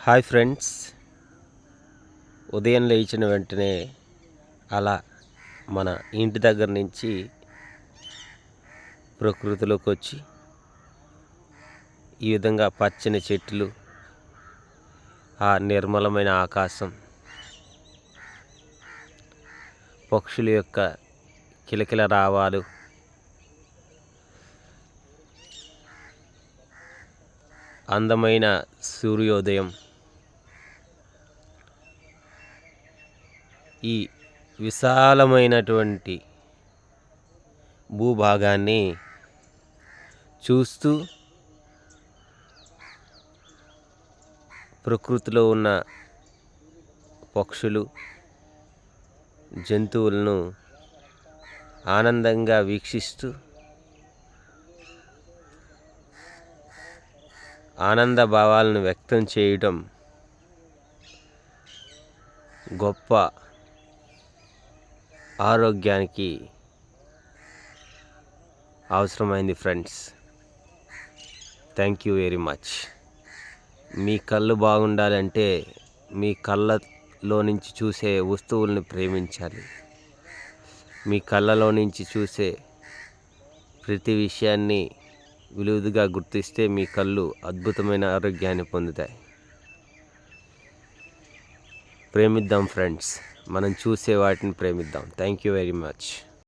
Hi friends, ఉదయం లేచిన వెంటనే అలా మన ఇంటి దగ్గర నుంచి ప్రకృతిలోకి వచ్చి ఈ విధంగా పచ్చని చెట్లు, ఆ నిర్మలమైన ఆకాశం, పక్షుల యొక్క కిలకిల రావాలు, అందమైన సూర్యోదయం, ఈ విశాలమైనటువంటి భూభాగాన్ని చూస్తూ ప్రకృతిలో ఉన్న పక్షులు, జంతువులను ఆనందంగా వీక్షిస్తూ ఆనంద భావాలను వ్యక్తం చేయడం గొప్ప ఆరోగ్యానికి అవసరమైంది friends. Thank you very much. మీ కళ్ళు బాగుండాలంటే మీ కళ్ళలో నుంచి చూసే వస్తువుల్ని ప్రేమించాలి. మీ కళ్ళలో నుంచి చూసే ప్రతి విషయాన్ని విలువగా గుర్తిస్తే మీ కళ్ళు అద్భుతమైన ఆరోగ్యాన్ని పొందుతాయి. ప్రేమిద్దాం ఫ్రెండ్స్, మనం చూసే వాటిని ప్రేమిద్దాం. Thank you very much.